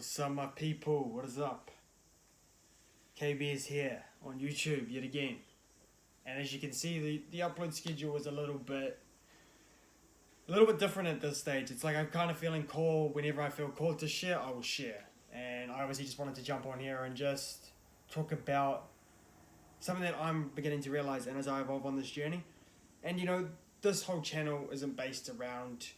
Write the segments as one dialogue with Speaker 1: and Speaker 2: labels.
Speaker 1: What's up, my people? What is up? KB is here on YouTube yet again. And as you can see, the upload schedule is a little bit different at this stage. It's like I'm kind of feeling called. Whenever I feel called to share, I will share. And I obviously just wanted to jump on here and just talk about something that I'm beginning to realize and as I evolve on this journey. And this whole channel isn't based around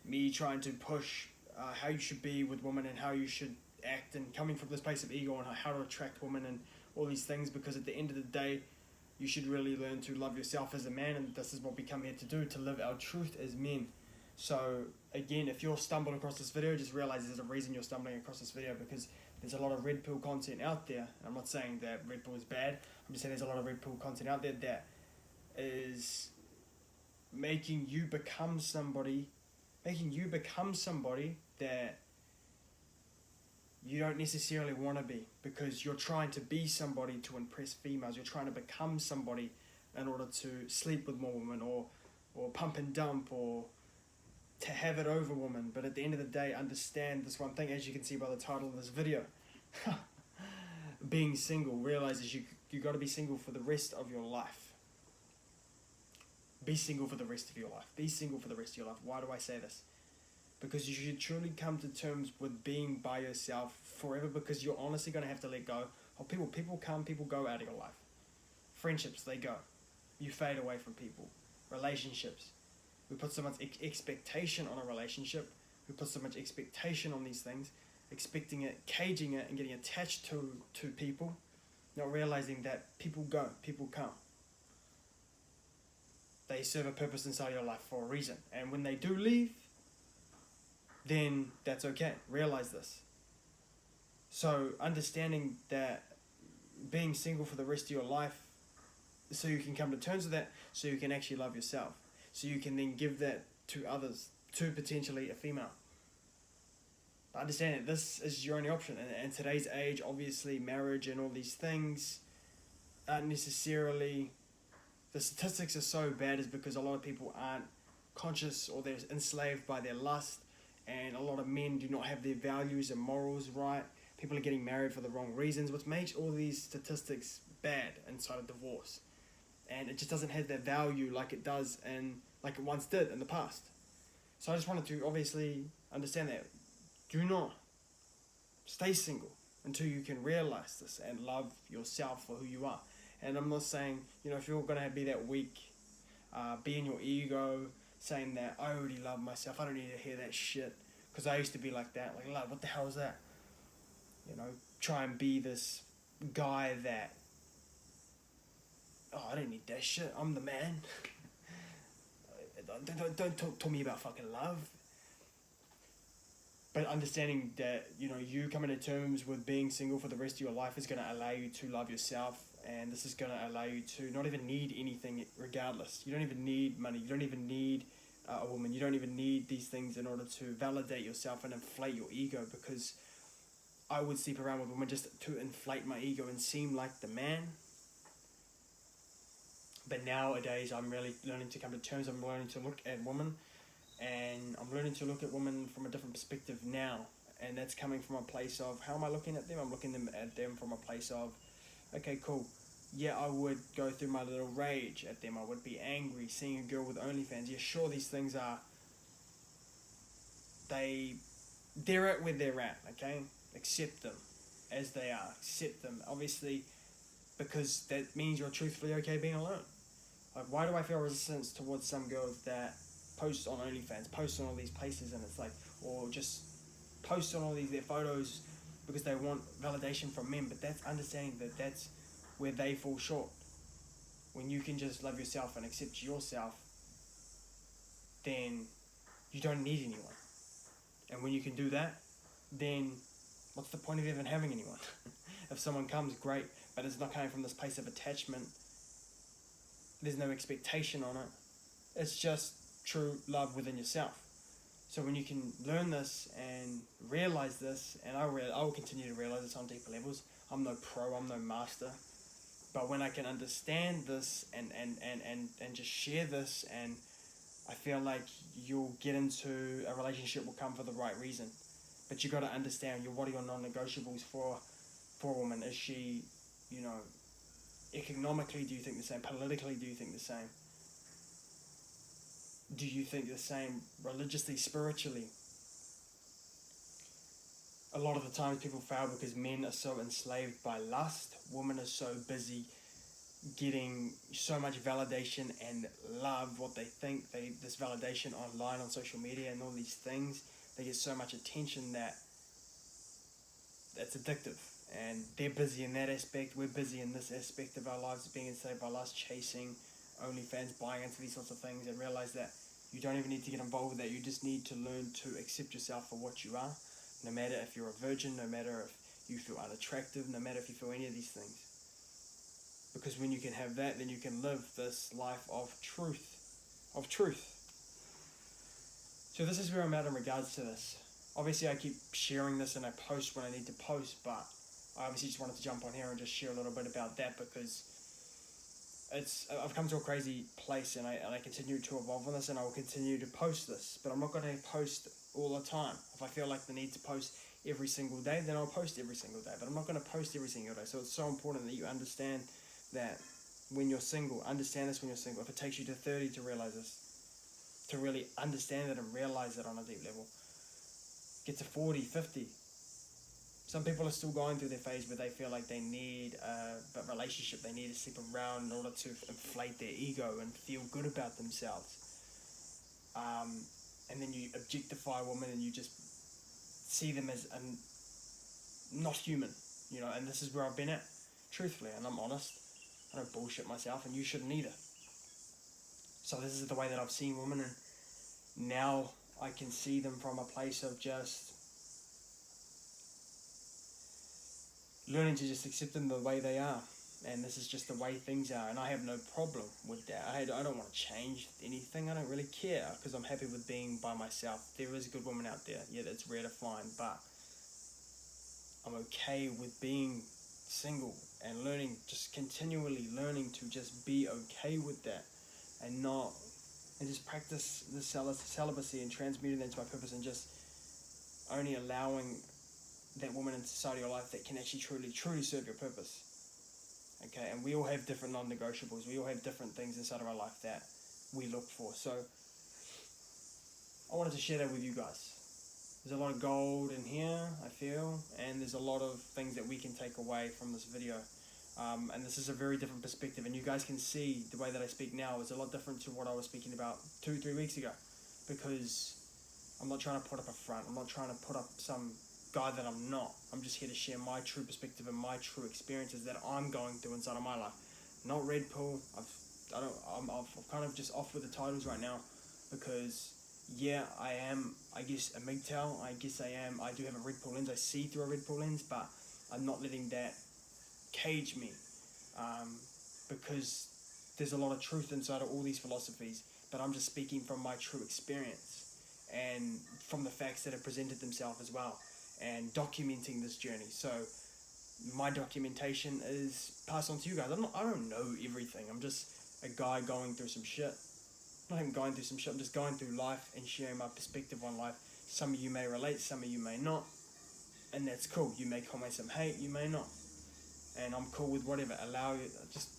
Speaker 1: me trying to push how you should be with women and how you should act, and coming from this place of ego and how to attract women and all these things, because at the end of the day you should really learn to love yourself as a man, and this is what we come here to do, to live our truth as men. So again, if you're stumbling across this video, just realize there's a reason you're stumbling across this video, because there's a lot of red pill content out there. I'm not saying that red pill is bad, I'm just saying there's a lot of red pill content out there that is making you become somebody that you don't necessarily want to be, because you're trying to be somebody to impress females. You're trying to become somebody in order to sleep with more women, or pump and dump, or to have it over women. But at the end of the day, understand this one thing, as you can see by the title of this video. Being single, realizes you got to be single for the rest of your life. Be single for the rest of your life. Be single for the rest of your life. Why do I say this? Because you should truly come to terms with being by yourself forever, because you're honestly going to have to let go of people. People come, people go out of your life. Friendships, they go. You fade away from people. Relationships. We put so much expectation on a relationship. We put so much expectation on these things, expecting it, caging it, and getting attached to people, not realizing that people go, people come. They serve a purpose inside your life for a reason. And when they do leave, then that's okay. Realize this. So understanding that being single for the rest of your life, so you can come to terms with that, so you can actually love yourself, so you can then give that to others, to potentially a female. Understand that this is your only option. And in today's age, obviously marriage and all these things aren't necessarily, the statistics are so bad is because a lot of people aren't conscious, or they're enslaved by their lust. And a lot of men do not have their values and morals right. People are getting married for the wrong reasons, which makes all these statistics bad inside of divorce. And it just doesn't have that value like it does, and like it once did in the past. So I just wanted to obviously understand that. Do not stay single until you can realize this and love yourself for who you are. And I'm not saying, if you're going to be that weak, be in your ego, saying that I already love myself, I don't need to hear that shit, because I used to be like that, like, love, what the hell is that? Try and be this guy that, I don't need that shit, I'm the man. Don't talk to me about fucking love. But understanding that, you coming to terms with being single for the rest of your life is going to allow you to love yourself, and this is going to allow you to not even need anything regardless. You don't even need money. You don't even need a woman. You don't even need these things in order to validate yourself and inflate your ego, because I would sleep around with women just to inflate my ego and seem like the man. But nowadays, I'm really learning to come to terms. I'm learning to look at women, and I'm learning to look at women from a different perspective now. And that's coming from a place of, how am I looking at them? I'm looking at them from a place of, okay, cool. Yeah, I would go through my little rage at them. I would be angry seeing a girl with OnlyFans. Yeah, sure, these things are, they're at where they're at, okay? Accept them as they are. Accept them, obviously, because that means you're truthfully okay being alone. Like, why do I feel resistance towards some girls that post on OnlyFans, post on all these places, and it's like, or just post on all their photos because they want validation from men? But that's understanding that that's where they fall short. When you can just love yourself and accept yourself, then you don't need anyone. And when you can do that, then what's the point of even having anyone? If someone comes, great, but it's not coming from this place of attachment. There's no expectation on it. It's just true love within yourself. So when you can learn this and realize this, and I will continue to realize this on deeper levels. I'm no pro, I'm no master. But when I can understand this and just share this, and I feel like you'll get into a relationship will come for the right reason. But you got to understand what are your non-negotiables for a woman. Is she, economically, do you think the same? Politically, do you think the same? Do you think the same religiously, spiritually? A lot of the times people fail because men are so enslaved by lust. Women are so busy getting so much validation and love, what they think, this validation online on social media and all these things. They get so much attention that it's addictive. And they're busy in that aspect. We're busy in this aspect of our lives, being enslaved by lust, chasing OnlyFans, buying into these sorts of things, and realize that you don't even need to get involved with that. You just need to learn to accept yourself for what you are, no matter if you're a virgin, no matter if you feel unattractive, no matter if you feel any of these things. Because when you can have that, then you can live this life of truth. So this is where I'm at in regards to this. Obviously, I keep sharing this and I post when I need to post, but I obviously just wanted to jump on here and just share a little bit about that, because I've come to a crazy place, and I continue to evolve on this, and I will continue to post this, but I'm not going to post all the time. If I feel like the need to post every single day, then I'll post every single day, but I'm not going to post every single day. So it's so important that you understand that when you're single. Understand this when you're single. If it takes you to 30 to realize this, to really understand it and realize it on a deep level, get to 40, 50. Some people are still going through their phase where they feel like they need a relationship, they need to sleep around in order to inflate their ego and feel good about themselves. And then you objectify a woman and you just see them as not human, and this is where I've been at, truthfully, and I'm honest. I don't bullshit myself, and you shouldn't either. So this is the way that I've seen women, and now I can see them from a place of just learning to just accept them the way they are, and this is just the way things are, and I have no problem with that. I don't want to change anything. I don't really care, because I'm happy with being by myself. There is a good woman out there, it's rare to find, but I'm okay with being single and learning, just continually learning to just be okay with that, and just practice the celibacy and transmuting that into my purpose, and just only allowing that woman in society or life that can actually truly serve your purpose. Okay, and we all have different non-negotiables. We all have different things inside of our life that we look for. So I wanted to share that with you guys. There's a lot of gold in here, I feel, and there's a lot of things that we can take away from this video. And this is a very different perspective, and you guys can see the way that I speak now is a lot different to what I was speaking about 2-3 weeks ago, because I'm not trying to put up a front. I'm not trying to put up some guy that I'm not. I'm just here to share my true perspective and my true experiences that I'm going through inside of my life. Not Red Pill. I'm kind of just off with the titles right now, because I am, I guess, a MGTOW. I do have a Red Pill lens. I see through a Red Pill lens, but I'm not letting that cage me, because there's a lot of truth inside of all these philosophies, but I'm just speaking from my true experience and from the facts that have presented themselves as well, and documenting this journey. So my documentation is passed on to you guys. I don't know everything. I'm just a guy going through some shit. Not even going through some shit, I'm just going through life and sharing my perspective on life. Some of you may relate, some of you may not, and that's cool. You may comment some hate, you may not, and I'm cool with whatever. Allow you,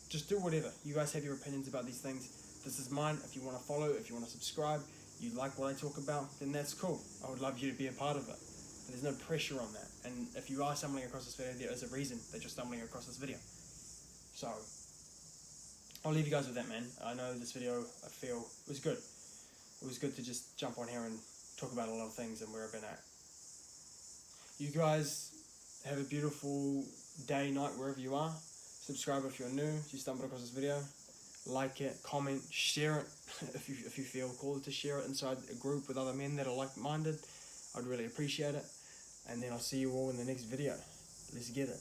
Speaker 1: just do whatever. You guys have your opinions about these things. This is mine. If you want to follow, if you want to subscribe, you like what I talk about, then that's cool. I would love you to be a part of it. But there's no pressure on that. And if you are stumbling across this video, there is a reason that you're stumbling across this video. So I'll leave you guys with that, man. I know this video, I feel, was good. It was good to just jump on here and talk about a lot of things and where I've been at. You guys have a beautiful day, night, wherever you are. Subscribe if you're new, if you stumbled across this video. Like it, comment, share it if you feel called to share it inside a group with other men that are like-minded. I'd really appreciate it. And then I'll see you all in the next video. Let's get it.